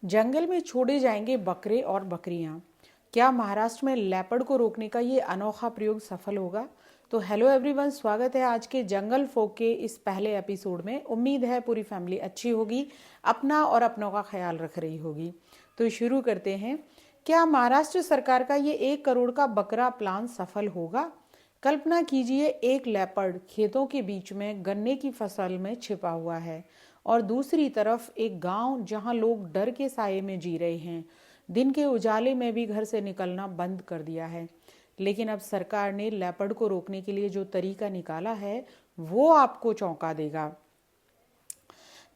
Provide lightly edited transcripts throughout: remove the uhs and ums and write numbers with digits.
जंगल में छोड़े जाएंगे बकरे और बकरियां। क्या महाराष्ट्र में लेपर्ड को रोकने का ये अनोखा प्रयोग सफल होगा? तो हेलो एवरीवन, स्वागत है आज के जंगल फोक के इस पहले एपिसोड में। उम्मीद है पूरी फैमिली अच्छी होगी, अपना और अपनों का ख्याल रख रही होगी। तो शुरू करते हैं। क्या महाराष्ट्र सरकार का ये 1 करोड़ का बकरा प्लान सफल होगा? कल्पना कीजिए, एक लेपर्ड खेतों के बीच में गन्ने की फसल में छिपा हुआ है और दूसरी तरफ एक गांव जहां लोग डर के साये में जी रहे हैं। दिन के उजाले में भी घर से निकलना बंद कर दिया है। लेकिन अब सरकार ने लेपर्ड को रोकने के लिए जो तरीका निकाला है वो आपको चौंका देगा।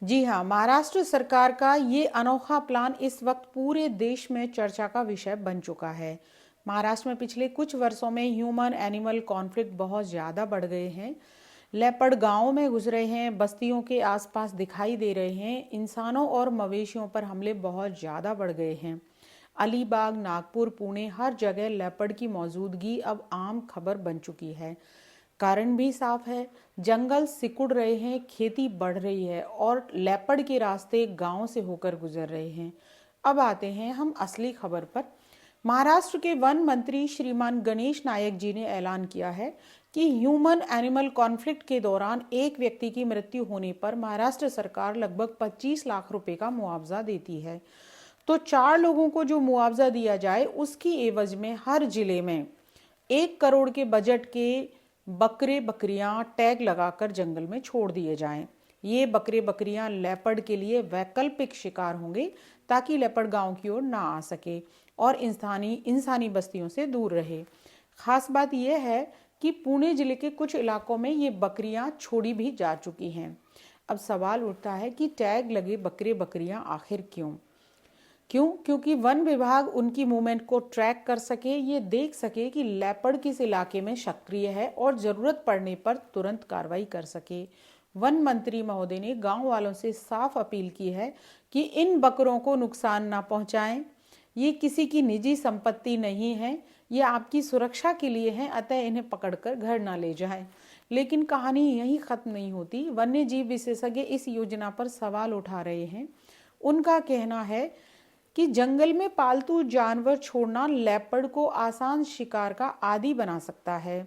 जी हाँ, महाराष्ट्र सरकार का ये अनोखा प्लान इस वक्त पूरे देश में चर्चा का विषय बन चुका है। महाराष्ट्र में पिछले कुछ वर्षों में ह्यूमन एनिमल कॉन्फ्लिक्ट बहुत ज़्यादा बढ़ गए हैं। लेपर्ड गांवों में घुस रहे हैं, बस्तियों के आसपास दिखाई दे रहे हैं, इंसानों और मवेशियों पर हमले बहुत ज़्यादा बढ़ गए हैं। अलीबाग, नागपुर, पुणे, हर जगह लेपर्ड की मौजूदगी अब आम खबर बन चुकी है। कारण भी साफ है, जंगल सिकुड़ रहे हैं, खेती बढ़ रही है और लेपर्ड के रास्ते गांव से होकर गुजर रहे हैं। अब आते हैं हम असली खबर पर। महाराष्ट्र के वन मंत्री श्रीमान गणेश नायक जी ने ऐलान किया है कि ह्यूमन एनिमल कॉन्फ्लिक्ट के दौरान एक व्यक्ति की मृत्यु होने पर महाराष्ट्र सरकार लगभग 25 लाख रुपए का मुआवजा देती है। तो 4 लोगों को जो मुआवजा दिया जाए उसकी एवज में हर जिले में 1 करोड़ के बजट के बकरे बकरियां टैग लगाकर जंगल में छोड़ दिए जाएं। ये बकरे बकरियां लेपर्ड के लिए वैकल्पिक शिकार होंगे ताकि लेपर्ड गांव की ओर ना आ सके और इंसानी बस्तियों से दूर रहे। खास बात यह है कि पुणे जिले के कुछ इलाकों में ये बकरियां छोड़ी भी जा चुकी हैं। अब सवाल उठता है कि टैग लगे बकरे बकरियां आखिर क्यों? क्योंकि वन विभाग उनकी मूवमेंट को ट्रैक कर सके, ये देख सके कि लेपर्ड किस इलाके में सक्रिय है और जरूरत पड़ने पर तुरंत कार्रवाई कर सके। वन मंत्री महोदय ने गांव वालों से साफ अपील की है कि इन बकरों को नुकसान ना पहुंचाएं। ये किसी की निजी संपत्ति नहीं है, ये आपकी सुरक्षा के लिए है, अतः इन्हें पकड़कर घर ना ले जाएं। लेकिन कहानी यहीं खत्म नहीं होती। वन्य जीव विशेषज्ञ इस योजना पर सवाल उठा रहे हैं। उनका कहना है कि जंगल में पालतू जानवर छोड़ना लेपर्ड को आसान शिकार का आदी बना सकता है,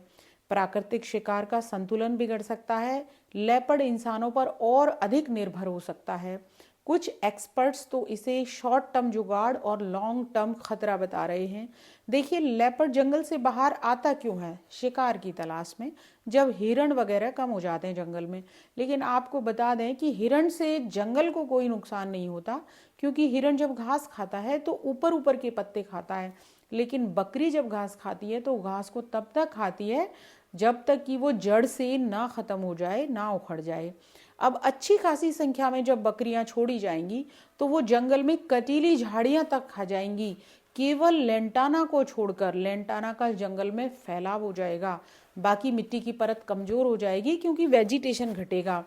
प्राकृतिक शिकार का संतुलन बिगड़ सकता है, लेपर्ड इंसानों पर और अधिक निर्भर हो सकता है। कुछ एक्सपर्ट्स तो इसे शॉर्ट टर्म जुगाड़ और लॉन्ग टर्म खतरा बता रहे हैं। देखिए, लेपर्ड जंगल से बाहर आता क्यों है? शिकार की तलाश में, जब हिरण वगैरह कम हो जाते हैं जंगल में। लेकिन आपको बता दें कि हिरण से जंगल को कोई नुकसान नहीं होता, क्योंकि हिरण जब घास खाता है तो ऊपर ऊपर के पत्ते खाता है। लेकिन बकरी जब घास खाती है तो घास को तब तक खाती है जब तक कि वो जड़ से ना खत्म हो जाए, ना उखड़ जाए। अब अच्छी खासी संख्या में जब बकरियां छोड़ी जाएंगी तो वो जंगल में कटीली झाड़ियां तक खा जाएंगी। केवल लेंटाना को छोड़कर, लेंटाना का जंगल में फैलाव हो जाएगा। बाकी मिट्टी की परत कमजोर हो जाएगी क्योंकि वेजिटेशन घटेगा,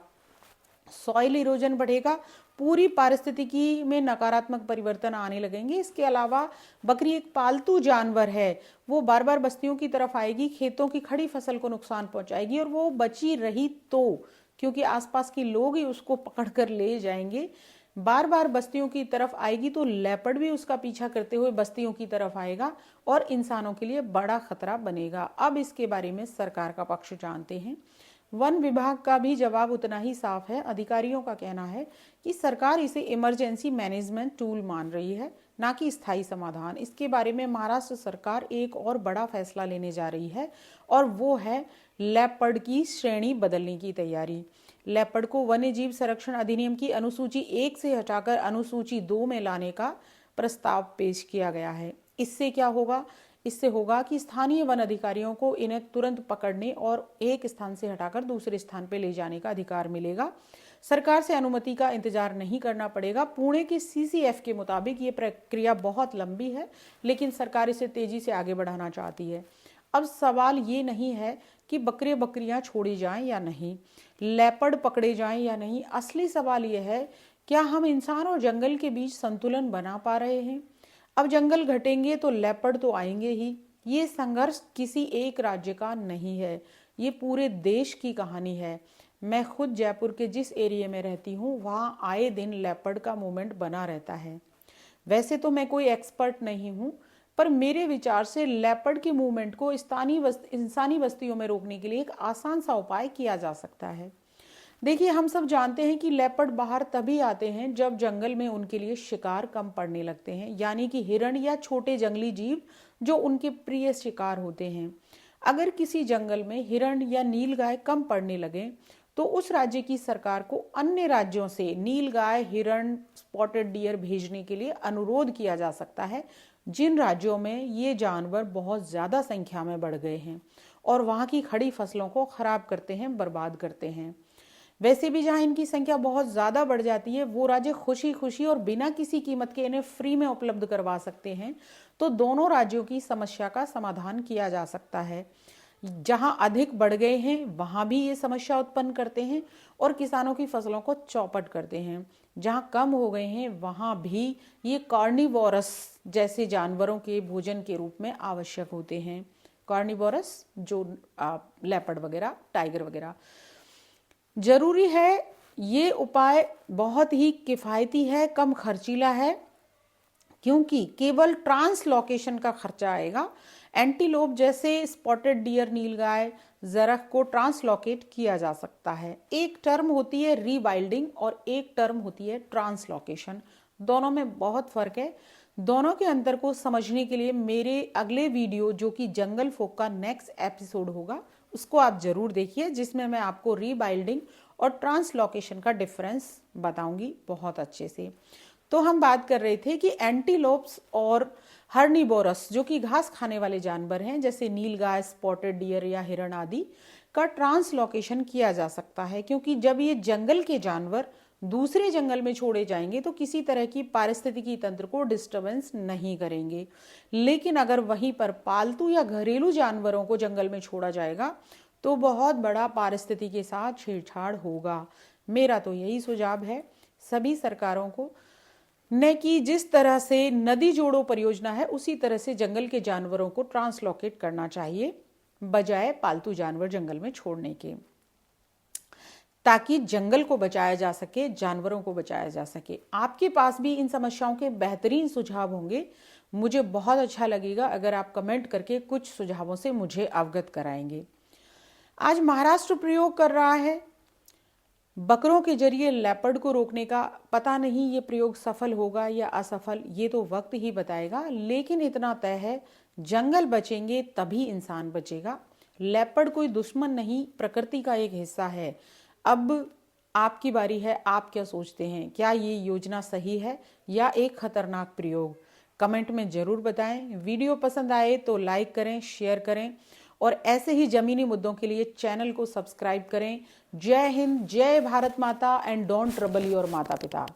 सॉइल इरोजन बढ़ेगा, पूरी पारिस्थितिकी में नकारात्मक परिवर्तन आने लगेंगे। इसके अलावा बकरी एक पालतू जानवर है, वो बार बार बस्तियों की तरफ आएगी, खेतों की खड़ी फसल को नुकसान पहुंचाएगी और वो बची रही तो, क्योंकि आसपास के लोग ही उसको पकड़कर ले जाएंगे, बार बार बस्तियों की तरफ आएगी तो लेपर्ड भी उसका पीछा करते हुए बस्तियों की तरफ आएगा और इंसानों के लिए बड़ा खतरा बनेगा। अब इसके बारे में सरकार का पक्ष जानते हैं। वन विभाग का भी जवाब उतना ही साफ है। अधिकारियों का कहना है कि सरकार इसे इमरजेंसी मैनेजमेंट टूल मान रही है, ना कि स्थायी समाधान। इसके बारे में महाराष्ट्र सरकार एक और बड़ा फैसला लेने जा रही है और वो है लेपर्ड की श्रेणी बदलने की तैयारी। लेपर्ड को वन्य जीव संरक्षण अधिनियम की अनुसूची 1 से हटाकर अनुसूची 2 में लाने का प्रस्ताव पेश किया गया है। इससे क्या होगा? इससे होगा कि स्थानीय वन अधिकारियों को इन्हें तुरंत पकड़ने और एक स्थान से हटाकर दूसरे स्थान पर ले जाने का अधिकार मिलेगा। सरकार से अनुमति का इंतजार नहीं करना पड़ेगा। पुणे के सीसीएफ के मुताबिक ये प्रक्रिया बहुत लंबी है, लेकिन सरकार इसे तेजी से आगे बढ़ाना चाहती है। अब सवाल ये नहीं है कि बकरे बकरियां छोड़ी जाएं या नहीं, लेपर्ड पकड़े जाएं या नहीं। असली सवाल यह है, क्या हम इंसान और जंगल के बीच संतुलन बना पा रहे हैं? अब जंगल घटेंगे तो लेपर्ड तो आएंगे ही। ये संघर्ष किसी एक राज्य का नहीं है, ये पूरे देश की कहानी है। मैं खुद जयपुर के जिस एरिया में रहती हूँ वहाँ आए दिन लेपर्ड का मूवमेंट बना रहता है। वैसे तो मैं कोई एक्सपर्ट नहीं हूँ, पर मेरे विचार से लेपर्ड की मूवमेंट को इंसानी बस्तियों में रोकने के लिए एक आसान सा उपाय किया जा सकता है। देखिए, हम सब जानते हैं कि लेपर्ड बाहर तभी आते हैं जब जंगल में उनके लिए शिकार कम पड़ने लगते हैं, यानी कि हिरण या छोटे जंगली जीव जो उनके प्रिय शिकार होते हैं। अगर किसी जंगल में हिरण या नीलगाय कम पड़ने लगे तो उस राज्य की सरकार को अन्य राज्यों से नीलगाय, हिरण, स्पॉटेड डियर भेजने के लिए अनुरोध किया जा सकता है जिन राज्यों में ये जानवर बहुत ज़्यादा संख्या में बढ़ गए हैं और वहाँ की खड़ी फसलों को खराब करते हैं, बर्बाद करते हैं। वैसे भी जहाँ इनकी संख्या बहुत ज़्यादा बढ़ जाती है वो राज्य खुशी खुशी और बिना किसी कीमत के इन्हें फ्री में उपलब्ध करवा सकते हैं, तो दोनों राज्यों की समस्या का समाधान किया जा सकता है। जहाँ अधिक बढ़ गए हैं वहाँ भी ये समस्या उत्पन्न करते हैं और किसानों की फसलों को चौपट करते हैं। जहाँ कम हो गए हैं वहाँ भी ये कार्निवोरस जैसे जानवरों के भोजन के रूप में आवश्यक होते हैं। कार्निवोरस जो लेपर्ड वगैरह, टाइगर वगैरह। जरूरी है ये उपाय बहुत ही किफ़ायती है, कम खर्चीला है, क्योंकि केवल ट्रांसलोकेशन का खर्चा आएगा। एंटीलोप जैसे स्पॉटेड डियर, नीलगाय, जरख को ट्रांसलोकेट किया जा सकता है। एक टर्म होती है रीवाइल्डिंग और एक टर्म होती है ट्रांसलोकेशन, दोनों में बहुत फर्क है। दोनों के अंतर को समझने के लिए मेरे अगले वीडियो जो कि जंगल फोक का नेक्स्ट एपिसोड होगा उसको आप जरूर देखिए, जिसमें मैं आपको रीबाइल्डिंग और ट्रांसलोकेशन का डिफरेंस बताऊंगी बहुत अच्छे से। तो हम बात कर रहे थे कि एंटीलोप्स और हर्निवोरस जो कि घास खाने वाले जानवर हैं जैसे नीलगाय, स्पॉटेड डियर या हिरण आदि का ट्रांसलोकेशन किया जा सकता है, क्योंकि जब ये जंगल के जानवर दूसरे जंगल में छोड़े जाएंगे तो किसी तरह की पारिस्थितिकी तंत्र को डिस्टरबेंस नहीं करेंगे। लेकिन अगर वहीं पर पालतू या घरेलू जानवरों को जंगल में छोड़ा जाएगा तो बहुत बड़ा पारिस्थितिकी के साथ छेड़छाड़ होगा। मेरा तो यही सुझाव है सभी सरकारों को, न कि जिस तरह से नदी जोड़ो परियोजना है उसी तरह से जंगल के जानवरों को ट्रांसलोकेट करना चाहिए बजाय पालतू जानवर जंगल में छोड़ने के, ताकि जंगल को बचाया जा सके, जानवरों को बचाया जा सके। आपके पास भी इन समस्याओं के बेहतरीन सुझाव होंगे। मुझे बहुत अच्छा लगेगा अगर आप कमेंट करके कुछ सुझावों से मुझे अवगत कराएंगे। आज महाराष्ट्र प्रयोग कर रहा है बकरों के जरिए लेपर्ड को रोकने का। पता नहीं ये प्रयोग सफल होगा या असफल, ये तो वक्त ही बताएगा, लेकिन इतना तय है जंगल बचेंगे तभी इंसान बचेगा। लेपर्ड कोई दुश्मन नहीं, प्रकृति का एक हिस्सा है। अब आपकी बारी है, आप क्या सोचते हैं? क्या ये योजना सही है या एक खतरनाक प्रयोग? कमेंट में जरूर बताएं। वीडियो पसंद आए तो लाइक करें, शेयर करें और ऐसे ही जमीनी मुद्दों के लिए चैनल को सब्सक्राइब करें। जय हिंद, जय भारत माता एंड डोंट ट्रबल योर माता पिता।